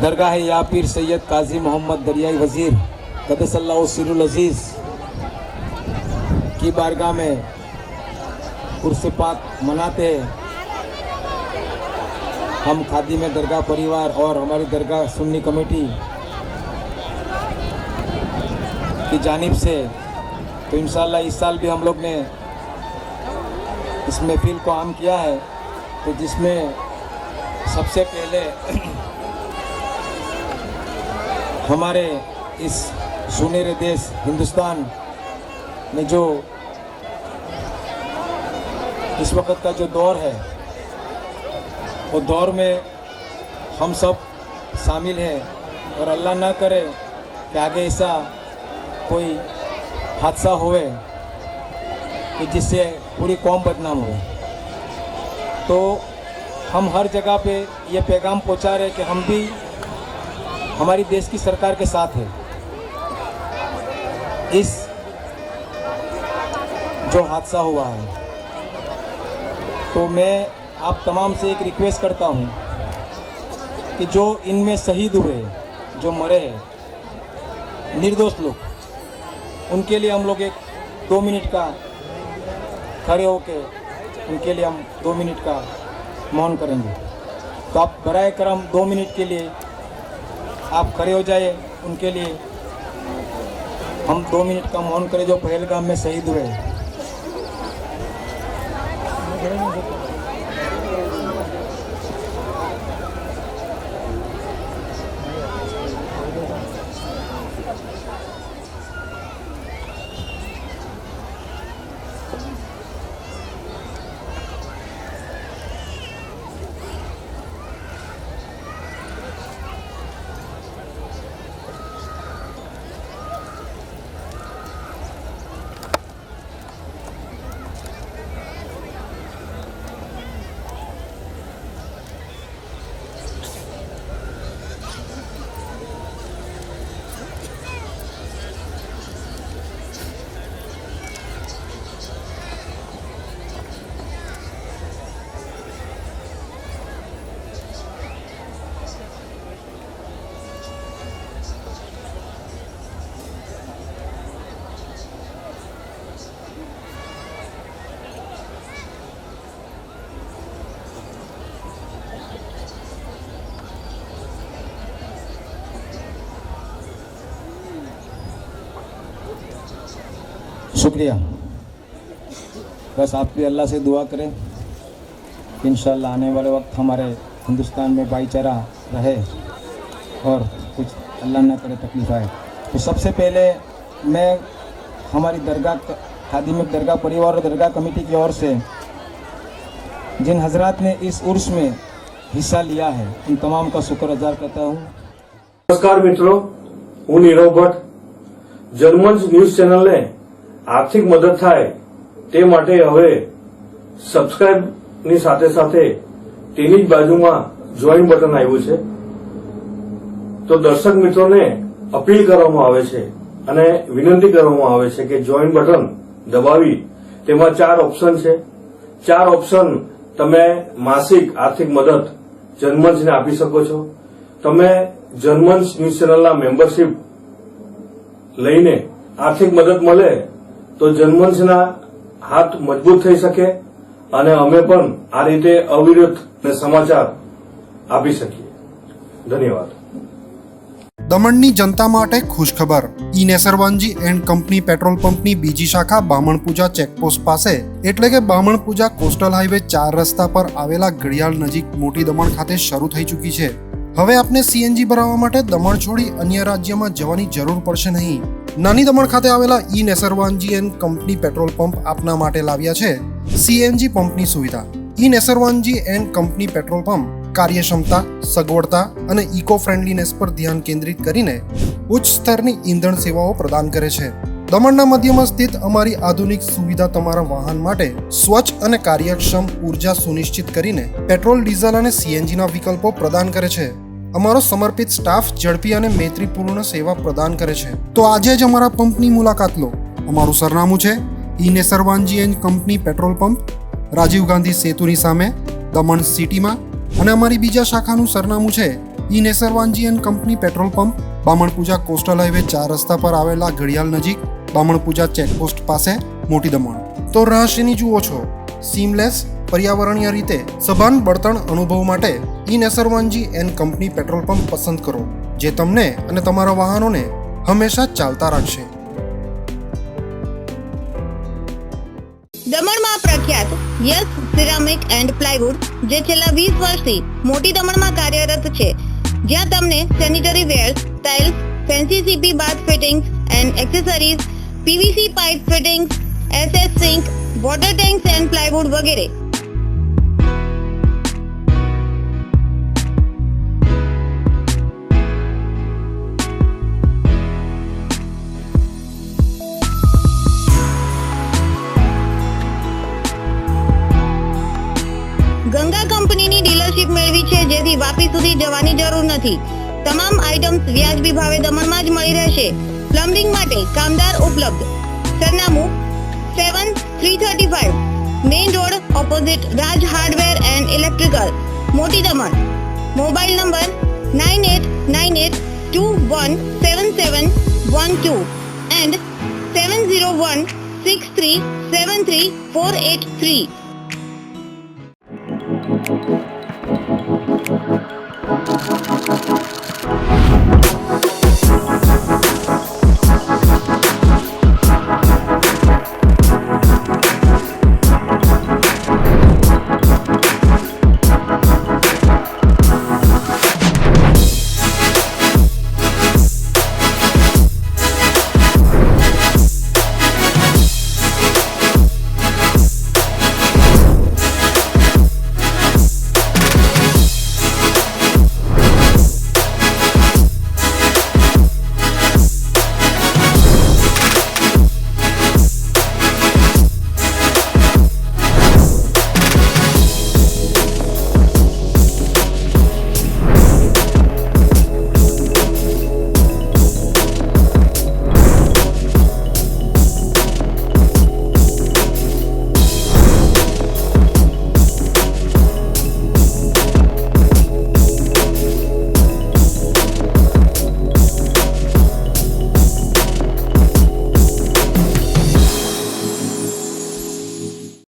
दरगाह या पीर सैयद काजी मोहम्मद दरियाई वज़ीर क़द्दसल्लाहु सिर्रुल अज़ीज़ की बारगाह में उर्स पाक मनाते हैं। हम खादी में दरगाह परिवार और हमारी दरगाह सुन्नी कमेटी की जानिब से तो इंशाअल्लाह इस साल भी हम लोग ने इस महफिल को आम किया है, तो जिसमें सबसे पहले हमारे इस सुनहरे देश हिंदुस्तान में जो इस वक्त का जो दौर है, वो दौर में हम सब शामिल हैं और अल्लाह ना करे कि आगे ऐसा कोई हादसा होए कि जिससे पूरी कौम बदनाम हो। तो हम हर जगह पे ये पैगाम पहुंचा रहे कि हम भी हमारी देश की सरकार के साथ है। इस जो हादसा हुआ है, तो मैं आप तमाम से एक रिक्वेस्ट करता हूं कि जो इनमें शहीद हुए, जो मरे हैं निर्दोष लोग, उनके लिए हम लोग एक 2 मिनट का खड़े होके उनके लिए हम 2 मिनट का मौन करेंगे। तो आप बराए करम 2 मिनट के लिए आप खड़े हो जाए, उनके लिए हम 2 मिनट का मौन करें जो पहलगाम में शहीद हुए। शुक्रिया। बस आप भी अल्लाह से दुआ करें कि इंशाअल्लाह आने वाले वक्त हमारे हिंदुस्तान में भाईचारा रहे और कुछ अल्लाह ना करे तकलीफ आए। तो सबसे पहले मैं हमारी दरगाह खादी में दरगाह परिवार और दरगाह कमेटी की ओर से जिन हजरात ने इस उर्स में हिस्सा लिया है, उन तमाम का शुक्र अदा करता हूँ। नमस्कार मित्रों, હું નીરવ ભટ્ટ। જર્મન્સ ન્યૂઝ ચેનલને આર્થિક મદદ થાય તે માટે હવે સબસ્ક્રાઇબની સાથે સાથે તેની જ બાજુમાં જોઈન બટન આવ્યું છે। તો દર્શક મિત્રોને અપીલ કરવામાં આવે છે અને વિનંતી કરવામાં આવે છે કે જોઈન બટન દબાવી તેમાં 4 ઓપ્શન છે। 4 ઓપ્શન તમે માસિક આર્થિક મદદ જર્મન્સને આપી શકો છો। તમે જર્મન્સ ન્યૂઝ ચેનલના મેમ્બરશીપ લઈને આર્થિક મદદ મળે તો જર્મન્સના હાથ મજબૂત થઈ શકે અને અમે પણ આ રીતે અવિરત સમાચાર આપી શકીએ। ધન્યવાદ। દમણની જનતા માટે ખુશખબર। ઈ નેસરવાનજી એન્ડ કંપની પેટ્રોલ પંપની બીજી શાખા બામણપૂજા ચેકપોસ્ટ પાસે એટલે કે બામણપૂજા કોસ્ટલ હાઈવે 4 રસ્તા પર આવેલા ઘડિયાળ નજીક મોટી દમણ ખાતે શરૂ થઈ ચૂકી છે। હવે આપને સીએનજી ભરાવવા માટે દમણ છોડી અન્ય રાજ્યમાં જવાની જરૂર પડશે નહીં। નાની દમણ ખાતે આવેલા E Nesarwanji and company petrol pump આપના માટે લાવ્યા છે સીએનજી પંપની સુવિધા। E Nesarwanji and company petrol pump કાર્યક્ષમતા, સગવડતા અને ઇકો ફ્રેન્ડલીનેસ પર ધ્યાન કેન્દ્રિત કરીને ઉચ્ચ સ્તરની ઈંધણ સેવાઓ પ્રદાન કરે છે। દમણના મધ્યમાં સ્થિત અમારી આધુનિક સુવિધા તમારા વાહન માટે સ્વચ્છ અને કાર્યક્ષમ ઉર્જા સુનિશ્ચિત કરીને પેટ્રોલ, ડીઝલ અને સીએનજીના વિકલ્પો પ્રદાન કરે છે। અમારો સમર્પિત સ્ટાફ ઝડપી અને મૈત્રીપૂર્ણ સેવા પ્રદાન કરે છે। તો આજે જ અમારા પંપની મુલાકાત લો। અમારું સરનામું છે E Nesarwanji and company petrol pump, Rajiv Gandhi સેતુની સામે, દમણ સિટીમાં। અને અમારી બીજા શાખાનું સરનામું છે E Nesarwanji and company petrol pump, Bamanpuja coastal highway 4 રસ્તા પર આવેલા ઘડિયાળ નજીક, બામણપૂજા ચેકપોસ્ટ પાસે, મોટી દમણ. તો રાહ શેની જુઓ છો? સીમલેસ, પર્યાવરણીય રીતે સભાન બળતણ અનુભવ માટે E Nesarwanji and company petrol pump પસંદ કરો, જે તમને અને તમારા વાહનોને હંમેશા ચાલતા રાખશે. દમણમાં પ્રખ્યાત યસ સિરામિક એન્ડ પ્લાયવુડ, જે છેલ્લા 20 વર્ષથી મોટી દમણમાં કાર્યરત છે, જ્યાં તમને sanitary wares, tiles, fancy CP bath fittings and accessories, PVC pipe fittings, SS sink, water tanks and plywood વગેરે. ગંગા કંપનીની ડીલરશીપ મેળવી છે, જેથી વાપી સુધી જવાની જરૂર નથી. તમામ આઇટમ્સ વ્યાજબી ભાવે દમણમાં જ મળી રહેશે. પ્લમ્બિંગ માટે કામદાર ઉપલબ્ધ. સરનામું 7335 main road opposite Raj hardware and electrical, મોટી દમણ. Mobile number 9898217712 and 7016373483.